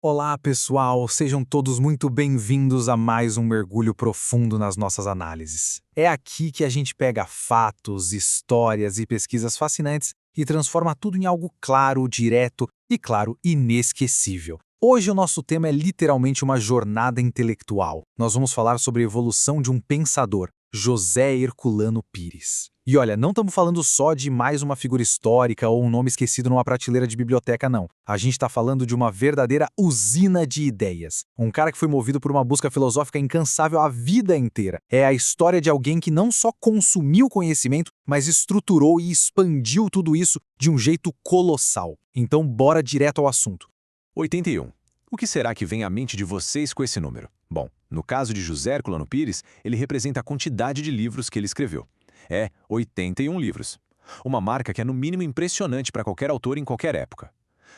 Olá, pessoal! Sejam todos muito bem-vindos a mais um mergulho profundo nas nossas análises. É aqui que a gente pega fatos, histórias e pesquisas fascinantes e transforma tudo em algo claro, direto e, claro, inesquecível. Hoje o nosso tema é literalmente uma jornada intelectual. Nós vamos falar sobre a evolução de um pensador, José Herculano Pires. E olha, não estamos falando só de mais uma figura histórica ou um nome esquecido numa prateleira de biblioteca, não. A gente está falando de uma verdadeira usina de ideias. Um cara que foi movido por uma busca filosófica incansável a vida inteira. É a história de alguém que não só consumiu conhecimento, mas estruturou e expandiu tudo isso de um jeito colossal. Então, bora direto ao assunto. 81. O que será que vem à mente de vocês com esse número? Bom, no caso de José Herculano Pires, ele representa a quantidade de livros que ele escreveu. É 81 livros. Uma marca que é no mínimo impressionante para qualquer autor em qualquer época.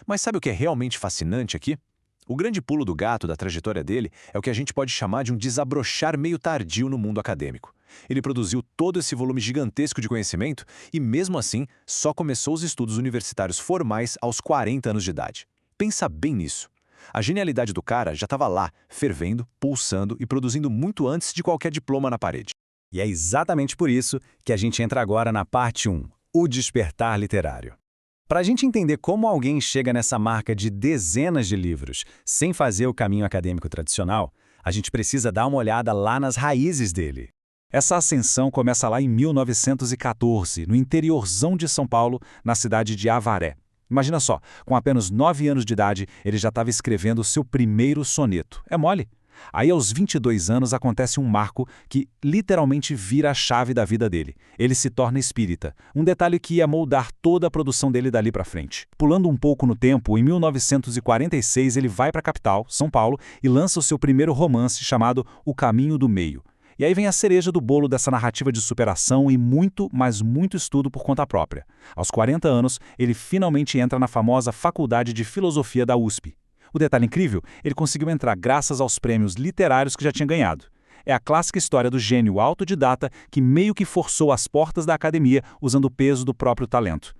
Mas sabe o que é realmente fascinante aqui? O grande pulo do gato da trajetória dele é o que a gente pode chamar de um desabrochar meio tardio no mundo acadêmico. Ele produziu todo esse volume gigantesco de conhecimento e, mesmo assim, só começou os estudos universitários formais aos 40 anos de idade. Pensa bem nisso. A genialidade do cara já estava lá, fervendo, pulsando e produzindo muito antes de qualquer diploma na parede. E é exatamente por isso que a gente entra agora na parte 1, o despertar literário. Para a gente entender como alguém chega nessa marca de dezenas de livros sem fazer o caminho acadêmico tradicional, a gente precisa dar uma olhada lá nas raízes dele. Essa ascensão começa lá em 1914, no interiorzão de São Paulo, na cidade de Avaré. Imagina só, com apenas 9 anos de idade, ele já estava escrevendo o seu primeiro soneto. É mole? Aí, aos 22 anos, acontece um marco que literalmente vira a chave da vida dele. Ele se torna espírita, um detalhe que ia moldar toda a produção dele dali para frente. Pulando um pouco no tempo, em 1946 ele vai para a capital, São Paulo, e lança o seu primeiro romance chamado O Caminho do Meio. E aí vem a cereja do bolo dessa narrativa de superação e muito, mas muito estudo por conta própria. Aos 40 anos, ele finalmente entra na famosa Faculdade de Filosofia da USP. O detalhe incrível, ele conseguiu entrar graças aos prêmios literários que já tinha ganhado. É a clássica história do gênio autodidata que meio que forçou as portas da academia usando o peso do próprio talento.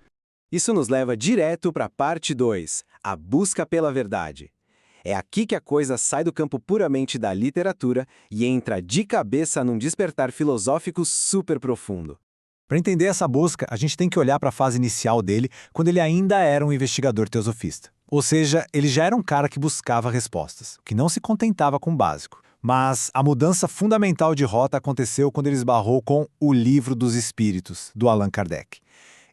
Isso nos leva direto para a parte 2, a busca pela verdade. É aqui que a coisa sai do campo puramente da literatura e entra de cabeça num despertar filosófico super profundo. Para entender essa busca, a gente tem que olhar para a fase inicial dele, quando ele ainda era um investigador teosofista. Ou seja, ele já era um cara que buscava respostas, que não se contentava com o básico. Mas a mudança fundamental de rota aconteceu quando ele esbarrou com O Livro dos Espíritos, do Allan Kardec.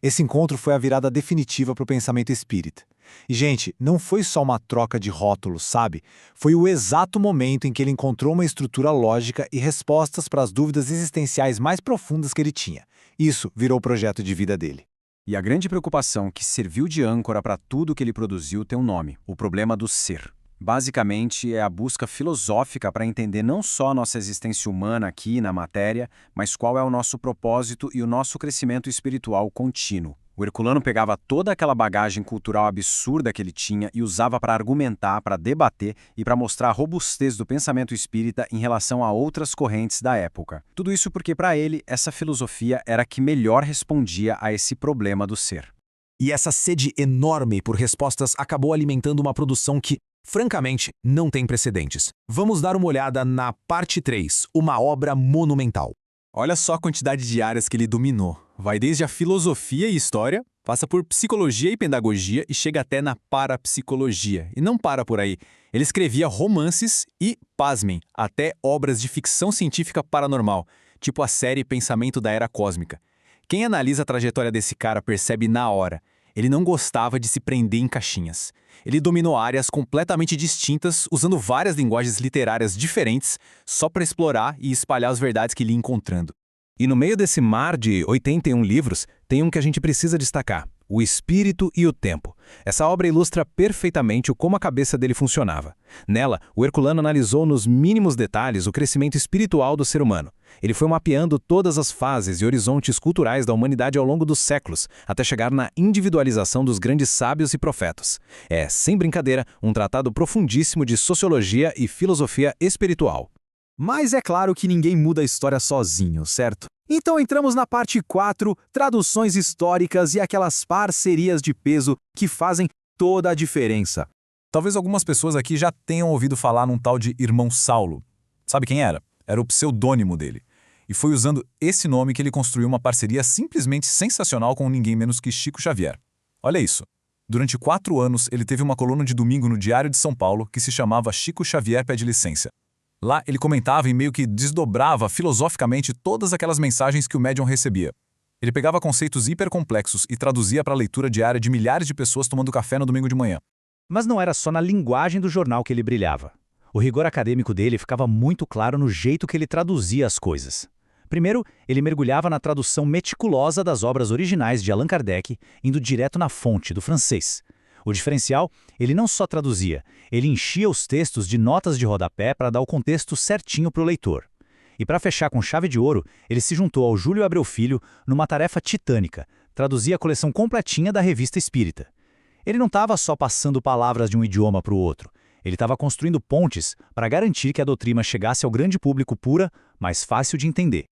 Esse encontro foi a virada definitiva para o pensamento espírita. E, gente, não foi só uma troca de rótulos, sabe? Foi o exato momento em que ele encontrou uma estrutura lógica e respostas para as dúvidas existenciais mais profundas que ele tinha. Isso virou o projeto de vida dele. E a grande preocupação que serviu de âncora para tudo que ele produziu tem um nome: o problema do ser. Basicamente, é a busca filosófica para entender não só a nossa existência humana aqui na matéria, mas qual é o nosso propósito e o nosso crescimento espiritual contínuo. O Herculano pegava toda aquela bagagem cultural absurda que ele tinha e usava para argumentar, para debater e para mostrar a robustez do pensamento espírita em relação a outras correntes da época. Tudo isso porque, para ele, essa filosofia era a que melhor respondia a esse problema do ser. E essa sede enorme por respostas acabou alimentando uma produção que, francamente, não tem precedentes. Vamos dar uma olhada na parte 3, uma obra monumental. Olha só a quantidade de áreas que ele dominou. Vai desde a filosofia e história, passa por psicologia e pedagogia e chega até na parapsicologia. E não para por aí. Ele escrevia romances e, pasmem, até obras de ficção científica paranormal, tipo a série Pensamento da Era Cósmica. Quem analisa a trajetória desse cara percebe na hora. Ele não gostava de se prender em caixinhas. Ele dominou áreas completamente distintas, usando várias linguagens literárias diferentes, só para explorar e espalhar as verdades que ele ia encontrando. E no meio desse mar de 81 livros, tem um que a gente precisa destacar: O Espírito e o Tempo. Essa obra ilustra perfeitamente como a cabeça dele funcionava. Nela, o Herculano analisou nos mínimos detalhes o crescimento espiritual do ser humano. Ele foi mapeando todas as fases e horizontes culturais da humanidade ao longo dos séculos, até chegar na individualização dos grandes sábios e profetas. É, sem brincadeira, um tratado profundíssimo de sociologia e filosofia espiritual. Mas é claro que ninguém muda a história sozinho, certo? Então entramos na parte 4, traduções históricas e aquelas parcerias de peso que fazem toda a diferença. Talvez algumas pessoas aqui já tenham ouvido falar num tal de Irmão Saulo. Sabe quem era? Era o pseudônimo dele. E foi usando esse nome que ele construiu uma parceria simplesmente sensacional com ninguém menos que Chico Xavier. Olha isso. Durante 4 anos, ele teve uma coluna de domingo no Diário de São Paulo que se chamava Chico Xavier Pede Licença. Lá, ele comentava e meio que desdobrava filosoficamente todas aquelas mensagens que o médium recebia. Ele pegava conceitos hipercomplexos e traduzia para a leitura diária de milhares de pessoas tomando café no domingo de manhã. Mas não era só na linguagem do jornal que ele brilhava. O rigor acadêmico dele ficava muito claro no jeito que ele traduzia as coisas. Primeiro, ele mergulhava na tradução meticulosa das obras originais de Allan Kardec, indo direto na fonte, do francês. O diferencial, ele não só traduzia, ele enchia os textos de notas de rodapé para dar o contexto certinho para o leitor. E para fechar com chave de ouro, ele se juntou ao Júlio Abreu Filho numa tarefa titânica, traduzir a coleção completinha da Revista Espírita. Ele não estava só passando palavras de um idioma para o outro, ele estava construindo pontes para garantir que a doutrina chegasse ao grande público pura, mais fácil de entender.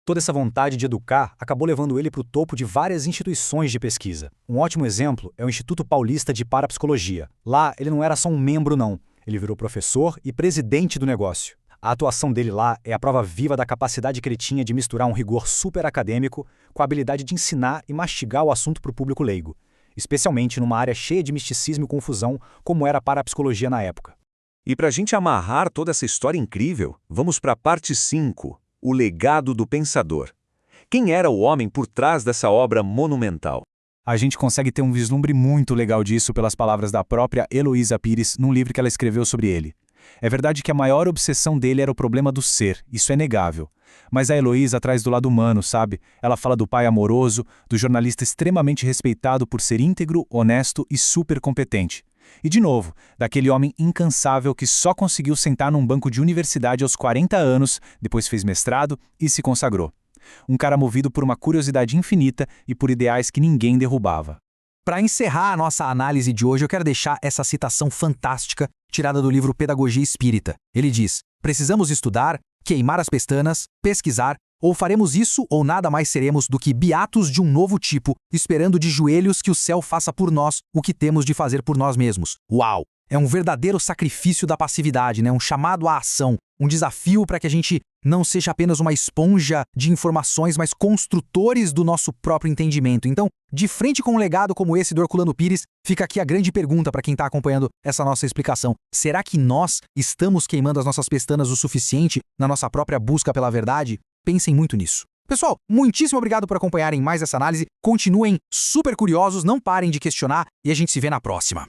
Toda essa vontade de educar acabou levando ele para o topo de várias instituições de pesquisa. Um ótimo exemplo é o Instituto Paulista de Parapsicologia. Lá, ele não era só um membro, não. Ele virou professor e presidente do negócio. A atuação dele lá é a prova viva da capacidade que ele tinha de misturar um rigor super acadêmico com a habilidade de ensinar e mastigar o assunto para o público leigo, especialmente numa área cheia de misticismo e confusão, como era a parapsicologia na época. E para a gente amarrar toda essa história incrível, vamos para a parte 5. O legado do pensador. Quem era o homem por trás dessa obra monumental? A gente consegue ter um vislumbre muito legal disso pelas palavras da própria Heloísa Pires num livro que ela escreveu sobre ele. É verdade que a maior obsessão dele era o problema do ser, isso é negável. Mas a Heloísa traz do lado humano, sabe? Ela fala do pai amoroso, do jornalista extremamente respeitado por ser íntegro, honesto e super competente. E, de novo, daquele homem incansável que só conseguiu sentar num banco de universidade aos 40 anos, depois fez mestrado e se consagrou. Um cara movido por uma curiosidade infinita e por ideais que ninguém derrubava. Para encerrar a nossa análise de hoje, eu quero deixar essa citação fantástica tirada do livro Pedagogia Espírita. Ele diz: precisamos estudar, queimar as pestanas, pesquisar, ou faremos isso ou nada mais seremos do que beatos de um novo tipo, esperando de joelhos que o céu faça por nós o que temos de fazer por nós mesmos. Uau! É um verdadeiro sacrifício da passividade, né? Um chamado à ação, um desafio para que a gente não seja apenas uma esponja de informações, mas construtores do nosso próprio entendimento. Então, de frente com um legado como esse do Herculano Pires, fica aqui a grande pergunta para quem está acompanhando essa nossa explicação. Será que nós estamos queimando as nossas pestanas o suficiente na nossa própria busca pela verdade? Pensem muito nisso. Pessoal, muitíssimo obrigado por acompanharem mais essa análise. Continuem super curiosos, não parem de questionar e a gente se vê na próxima.